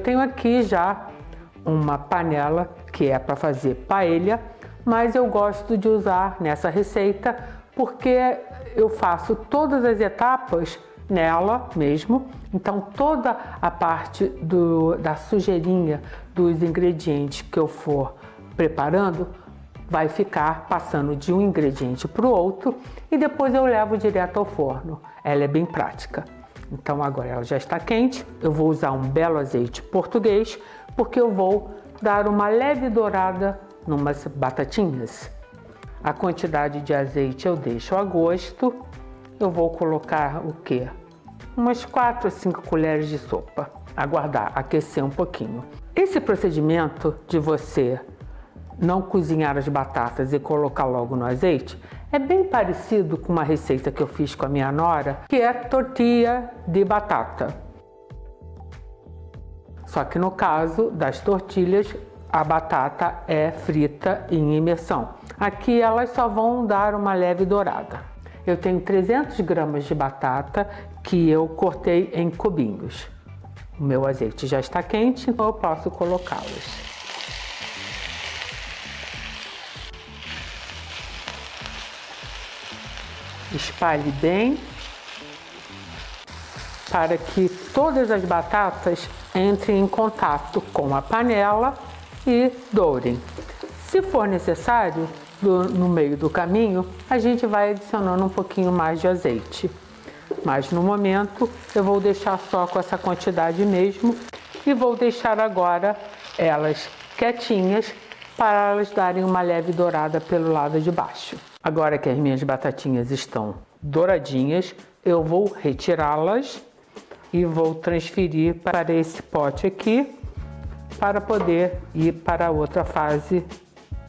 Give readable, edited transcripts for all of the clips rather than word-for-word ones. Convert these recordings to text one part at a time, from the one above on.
tenho aqui já uma panela que é para fazer paella, mas eu gosto de usar nessa receita porque eu faço todas as etapas nela mesmo, então toda a parte da sujeirinha dos ingredientes que eu for preparando vai ficar passando de um ingrediente para o outro e depois eu levo direto ao forno. Ela é bem prática. Então agora ela já está quente, eu vou usar um belo azeite português porque eu vou dar uma leve dourada numas batatinhas. A quantidade de azeite eu deixo a gosto. Eu vou colocar o quê? Umas 4 a 5 colheres de sopa. Aguardar aquecer um pouquinho. Esse procedimento de você não cozinhar as batatas e colocar logo no azeite é bem parecido com uma receita que eu fiz com a minha nora, que é tortilha de batata. Só que no caso das tortilhas, a batata é frita em imersão. Aqui elas só vão dar uma leve dourada. Eu tenho 300 gramas de batata que eu cortei em cubinhos. O meu azeite já está quente, então eu posso colocá-las. Espalhe bem para que todas as batatas entrem em contato com a panela e dourem. Se for necessário, no meio do caminho, a gente vai adicionando um pouquinho mais de azeite. Mas no momento eu vou deixar só com essa quantidade mesmo e vou deixar agora elas quietinhas para elas darem uma leve dourada pelo lado de baixo. Agora que as minhas batatinhas estão douradinhas, eu vou retirá-las e vou transferir para esse pote aqui para poder ir para a outra fase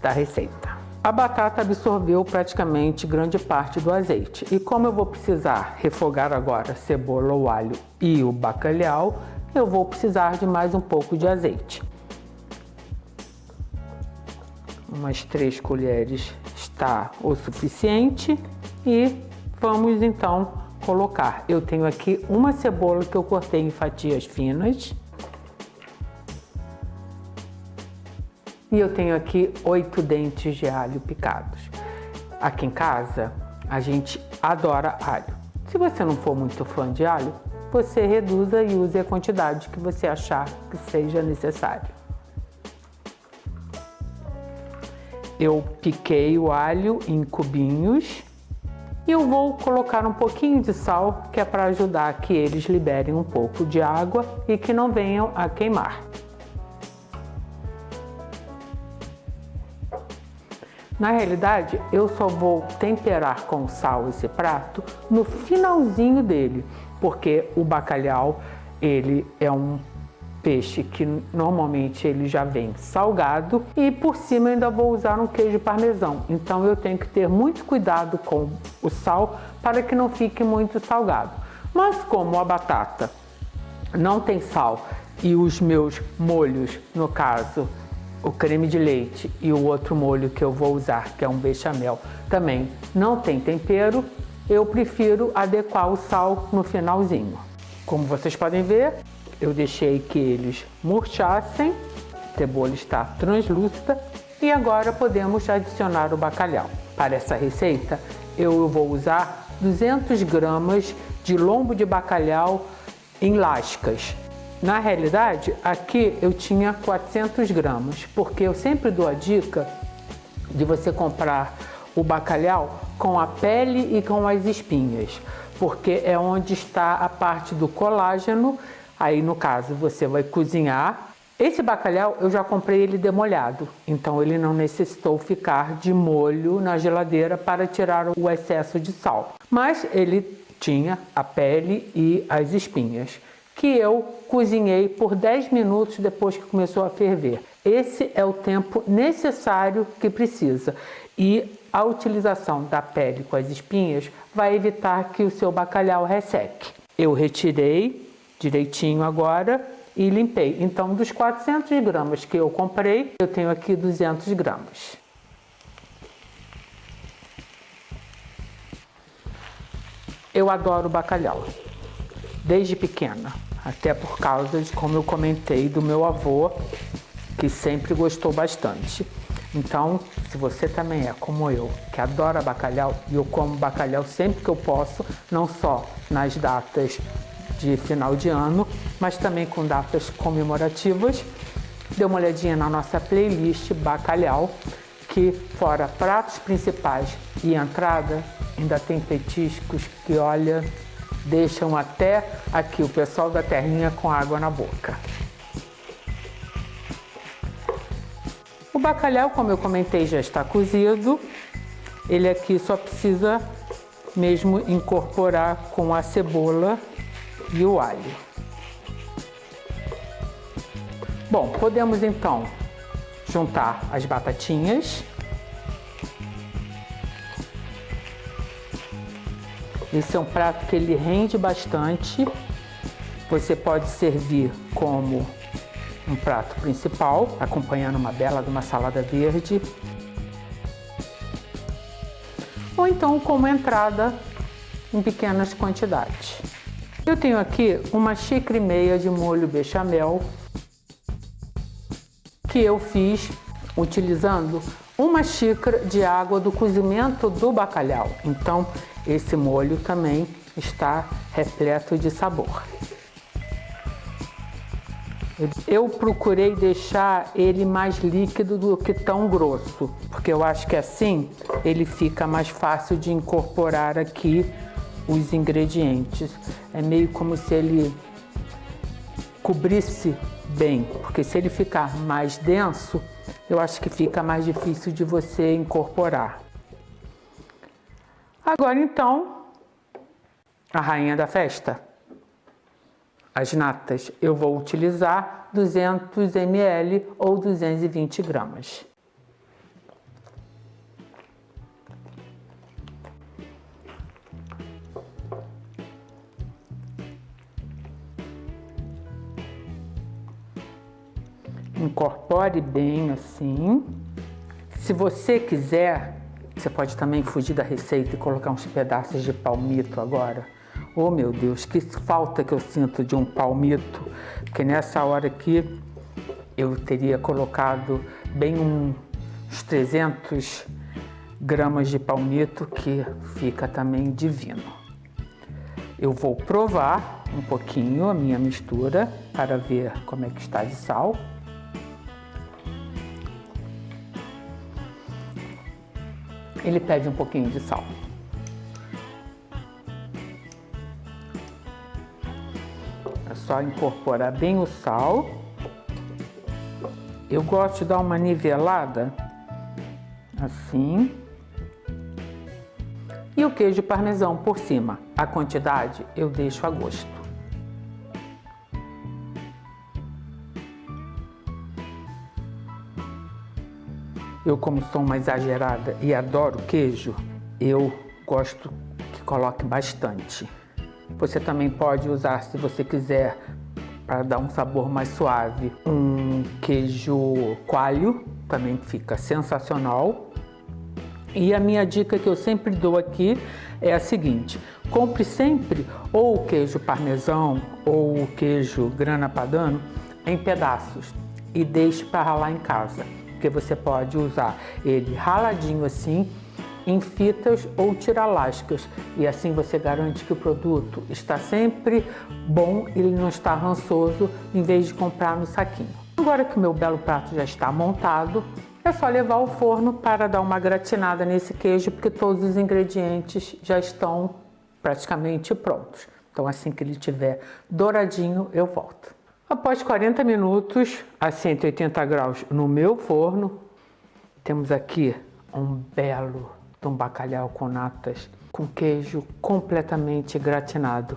da receita. A batata absorveu praticamente grande parte do azeite e como eu vou precisar refogar agora a cebola, o alho e o bacalhau, eu vou precisar de mais um pouco de azeite. Umas 3 colheres está o suficiente e vamos então colocar. Eu tenho aqui uma cebola que eu cortei em fatias finas. E eu tenho aqui 8 dentes de alho picados. Aqui em casa, a gente adora alho. Se você não for muito fã de alho, você reduza e use a quantidade que você achar que seja necessário. Eu piquei o alho em cubinhos e eu vou colocar um pouquinho de sal, que é para ajudar que eles liberem um pouco de água e que não venham a queimar. Na realidade, eu só vou temperar com sal esse prato no finalzinho dele, porque o bacalhau, ele é um peixe que normalmente ele já vem salgado e por cima ainda vou usar um queijo parmesão. Então eu tenho que ter muito cuidado com o sal para que não fique muito salgado. Mas como a batata não tem sal e os meus molhos, no caso, o creme de leite e o outro molho que eu vou usar, que é um bechamel, também não tem tempero, eu prefiro adequar o sal no finalzinho. Como vocês podem ver, eu deixei que eles murchassem, a cebola está translúcida e agora podemos adicionar o bacalhau. Para essa receita, eu vou usar 200 gramas de lombo de bacalhau em lascas. Na realidade, aqui eu tinha 400 gramas, porque eu sempre dou a dica de você comprar o bacalhau com a pele e com as espinhas, porque é onde está a parte do colágeno. Aí, no caso, você vai cozinhar. Esse bacalhau eu já comprei ele demolhado, então ele não necessitou ficar de molho na geladeira para tirar o excesso de sal. Mas ele tinha a pele e as espinhas, que eu cozinhei por 10 minutos depois que começou a ferver. Esse é o tempo necessário que precisa. E a utilização da pele com as espinhas vai evitar que o seu bacalhau resseque. Eu retirei direitinho agora e limpei. Então, dos 400 gramas que eu comprei, eu tenho aqui 200 gramas. Eu adoro bacalhau, desde pequena. até por causa de, como eu comentei, do meu avô, que sempre gostou bastante. Então, se você também é como eu, que adora bacalhau, e eu como bacalhau sempre que eu posso, não só nas datas de final de ano, mas também com datas comemorativas, dê uma olhadinha na nossa playlist Bacalhau, que fora pratos principais e entrada, ainda tem petiscos que, olha, deixam até aqui o pessoal da terrinha com água na boca. O bacalhau, como eu comentei, já está cozido. Ele aqui só precisa mesmo incorporar com a cebola e o alho. Bom, podemos então juntar as batatinhas. Esse é um prato que ele rende bastante. Você pode servir como um prato principal, acompanhando uma bela de uma salada verde. Ou então como entrada em pequenas quantidades. Eu tenho aqui 1,5 xícaras de molho bechamel, que eu fiz utilizando 1 xícara de água do cozimento do bacalhau. Então, esse molho também está repleto de sabor. Eu procurei deixar ele mais líquido do que tão grosso, porque eu acho que assim ele fica mais fácil de incorporar aqui os ingredientes. É meio como se ele cobrisse bem, porque se ele ficar mais denso, eu acho que fica mais difícil de você incorporar. Agora então, a rainha da festa. As natas eu vou utilizar 200 ml ou 220 gramas. Incorpore bem assim. Se você quiser, você pode também fugir da receita e colocar uns pedaços de palmito agora. Oh meu Deus, que falta que eu sinto de um palmito, porque nessa hora aqui eu teria colocado bem uns 300 gramas de palmito, que fica também divino. Eu vou provar um pouquinho a minha mistura para ver como é que está de sal. Ele pede um pouquinho de sal. É só incorporar bem o sal. Eu gosto de dar uma nivelada, assim. E o queijo parmesão por cima. A quantidade eu deixo a gosto. Eu, como sou uma exagerada e adoro queijo, eu gosto que coloque bastante. Você também pode usar, se você quiser, para dar um sabor mais suave, um queijo coalho, também fica sensacional. E a minha dica que eu sempre dou aqui é a seguinte: compre sempre ou o queijo parmesão ou o queijo grana padano em pedaços e deixe para ralar em casa, porque você pode usar ele raladinho assim, em fitas ou tira-lascas, e assim você garante que o produto está sempre bom e ele não está rançoso, em vez de comprar no saquinho. Agora que o meu belo prato já está montado, é só levar ao forno para dar uma gratinada nesse queijo, porque todos os ingredientes já estão praticamente prontos. Então, assim que ele estiver douradinho, eu volto. Após 40 minutos a 180 graus no meu forno, temos aqui um belo de um bacalhau com natas, com queijo completamente gratinado.